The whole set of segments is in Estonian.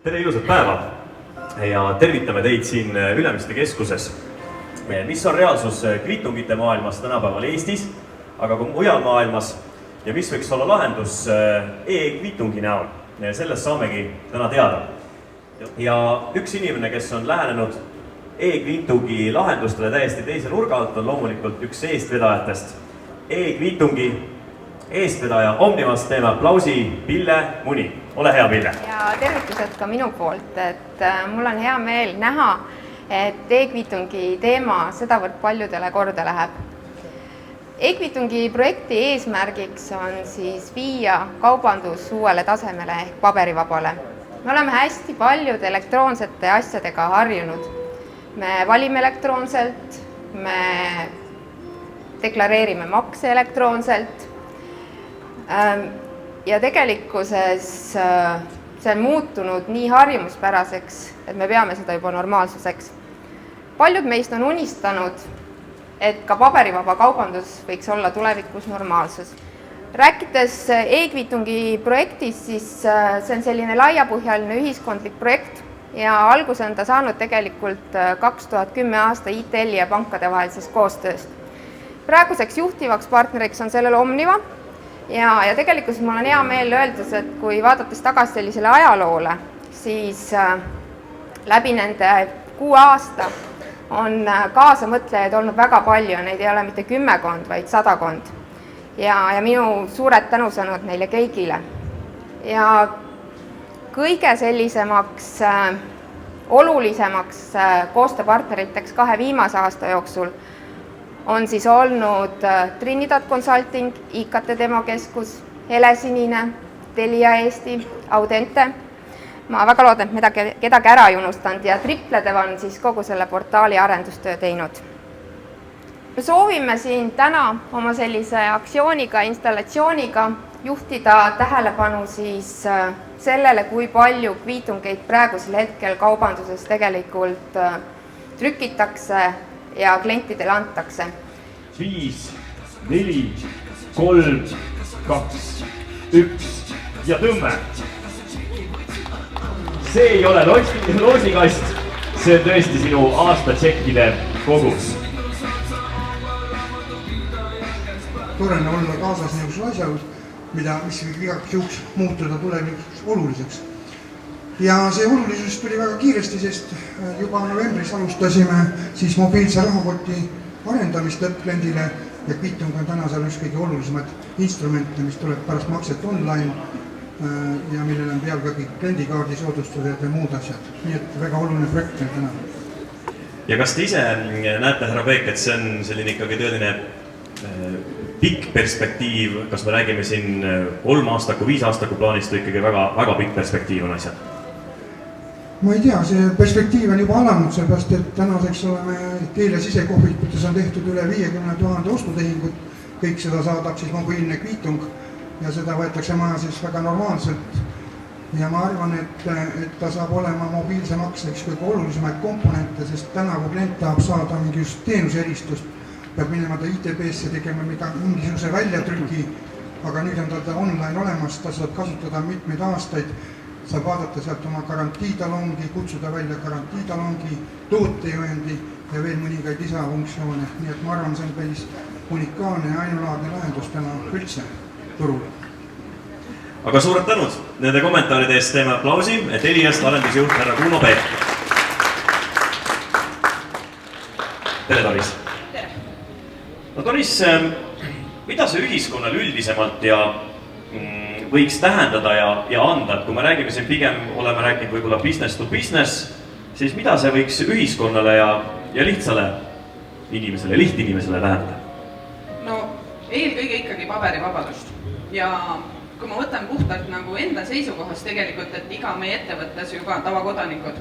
Tere ilusat päeva ja tervitame teid siin Ülemiste keskuses, mis on reaalsus kviitungite maailmas tänapäeval Eestis, aga ka mujal maailmas ja mis võiks olla lahendus e-kviitungi näol. Sellest saamegi täna teada. Ja üks inimene, kes on lähenenud e-kviitungi lahendustele täiesti teise nurga alt, on loomulikult üks eestvedajatest. E-kviitungi eestvedaja Omnivast teeme aplausi Pille Muni. Ole hea, Pille! Ja tervitused ka minu poolt, et mul on hea meel näha, et e-kviitungi teema sedavõrd paljudele korda läheb. E-kviitungi projekti eesmärgiks on siis viia kaubandus uuele tasemele ehk paberivabale. Me oleme hästi paljude elektroonsete asjadega harjunud. Me valime elektroonselt, me deklareerime makse elektroonselt ja tegelikkuses see on muutunud nii harjumuspäraseks, et me peame seda juba normaalsuseks. Paljud meist on unistanud, et ka paberivaba kaubandus võiks olla tulevikus normaalsus. Rääkides e-kviitungi projektist, siis see on selline laiapõhjaline ühiskondlik projekt ja alguse on ta saanud tegelikult 2010 aasta ITL ja pankade vahelisest koostööst. Praeguseks juhtivaks partneriks on sellel Omniva ja tegelikult mul on hea meel öeldes, et kui vaadates tagasi sellisele ajaloole, siis läbi nende 6 aasta on kaasamõtlejaid olnud väga palju, neid ei ole mitte 10, vaid 100. Ja minu suured tänusõnud neile kõigile. Ja kõige sellisemaks olulisemaks koostööpartneriteks 2 viimase aasta jooksul on siis olnud Trinidad Consulting, IKT demokeskus, Helesinine, Telia Eesti, Audente. Ma väga loodan, et kedagi ära ei unustanud ja Tripledev on siis kogu selle portaali arendustöö teinud. Me soovime siin täna oma sellise aktsiooniga, installatsiooniga juhtida tähelepanu siis sellele, kui palju kviitungeid praegusel hetkel kaubanduses tegelikult trükitakse ja klientidele antakse. 5, 4, 3, 2, 1 ja tõmme. See ei ole loosikast, see on tõesti sinu aastatšekkide kogus. Tore on olla kaasas niisugusel asjal, mis igaks juhuks muutuda tulevikus oluliseks. Ja see olulisus tuli väga kiiresti, sest juba novembris alustasime siis mobiilse rahakoti arendamist lõppkliendile ja kviitung on täna seal üks kõige olulisemad instrumente, mis tuleb pärast makset online ja millel on peal ka kõik kliendikaardi soodustused ja muud asjad. Nii et väga oluline projekt meil täna. Ja kas te ise näete, härra Peek, et see on selline ikkagi tõeline pikk perspektiiv, kas me räägime siin 3 aastaku, 5 aastaku plaanist või ikkagi väga pikk perspektiiv on asjad? Ma ei tea, see perspektiiv on juba alanud, sellepärast, et tänaseks oleme Telia sisekohvikutes on tehtud üle 50 000 ostutehingut, kõik seda saadab siis mobiilne kviitung ja seda võetakse maja siis väga normaalselt. Ja ma arvan, et ta saab olema mobiilse makse üks kõige olulisemaid komponente, sest täna, kui klient tahab saada mingi just teenuseristust, peab minema ta ITB-sse tegema mingisuguse väljatrüki, aga nüüd on ta online olemas, ta saab kasutada mitmeid aastaid, saab vaadata sealt oma garantiitalongi, kutsuda välja garantiitalongi, tootejuhendi ja veel mõningaid lisafunktsioone. Nii et ma arvan, see on päris unikaalne ja ainulaadne lahendus täna üldse turul. Aga suured tänud nende kommentaaride eest, teeme aplausi, et Teliast arendusjuht härra Kuno Peep. Tere, Toris! Tere! No Toris, mida see ühiskonnal üldisemalt ja võiks tähendada ja anda, et kui me räägime siin pigem, oleme rääkinud võib-olla business to business, siis mida see võiks ühiskonnale ja lihtsale inimesele, lihtinimesele tähendada? No eelkõige ikkagi paberivabadust ja kui ma võtan puhtalt nagu enda seisukohast tegelikult, et iga meie ettevõttes juba tavakodanikud,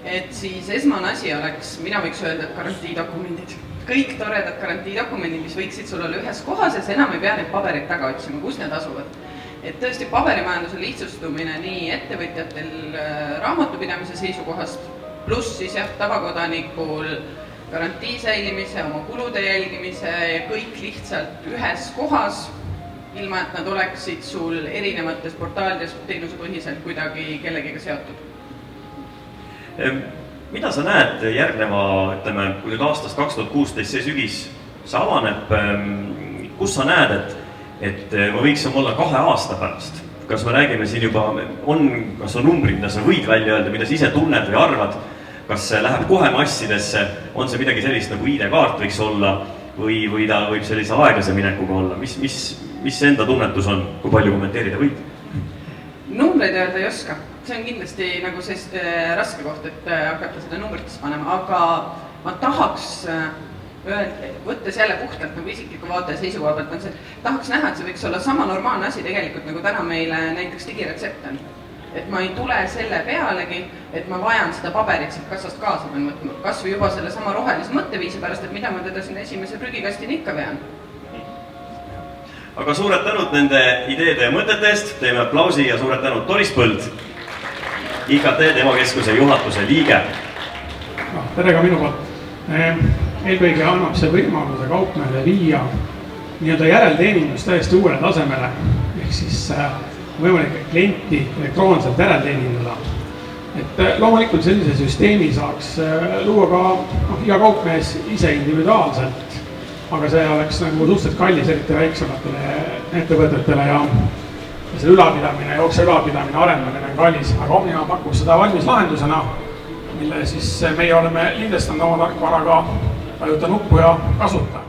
et siis esmane asi oleks, mina võiks öelda, et garantiidokumendid. Kõik toredad garantiidokumendid, mis võiksid sul olla ühes kohas ja enam ei pea neid paberid taga otsima, kus need asuvad. Et tõesti paberimajanduse lihtsustumine nii ettevõtjatel raamatupidamise seisukohast, pluss siis tavakodanikul garantii säilimise, oma kulude jälgimise ja kõik lihtsalt ühes kohas, ilma et nad oleksid sul erinevates portaalides teenusepõhiselt kuidagi kellegiga seotud. Mida sa näed järgneva, ütleme, kui nüüd aastast 2016 see sügis see avaneb, kus sa näed, et me võiksime olla 2 aasta pärast? Kas me räägime siin juba, kas on numbrid, mida sa võid välja öelda, mida sa ise tunned või arvad? Kas see läheb kohe massidesse, on see midagi sellist nagu ID-kaart võiks olla või ta võib sellise aeglase minekuga olla? Mis enda tunnetus on, kui palju kommenteerida võid? Numbreid öelda ei oska. See on kindlasti nagu see raske koht, et hakata seda numbrites panema, aga ma tahaks võttes jälle puhtalt nagu isikliku vaate ja seisukoha pealt on see, tahaks näha, et see võiks olla sama normaalne asi tegelikult, nagu täna meile näiteks digiretsept on. Et ma ei tule selle pealegi, et ma vajan seda paberit siit kassast kaasa pean võtma, kas või juba selle sama rohelise mõtteviisi pärast, et mida ma teda sinna esimese prügikastini ikka vean. Aga suured tänud nende ideede ja mõtete eest, teeme aplausi ja suured tänud Doris Põld, IKT teemakeskuse juhatuse liige. Tere ka minu poolt. Eelkõige annab see võimaluse kaupmehele viia nii-öelda järelteenindus täiesti uuele tasemele, ehk siis võimalik klienti elektroonselt järelteenindada. Et loomulikult sellise süsteemi saaks luua ka iga kaupmees ise individuaalselt, aga see oleks nagu suhteliselt kallis, eriti väiksematele ettevõtetele ja selle ülalpidamine, jookse ülalpidamine, arendamine on kallis, aga Omniva pakub seda valmis lahendusena, mille siis meie oleme lindestanud oma tarkvaraga vajuta nuppu ja kasuta.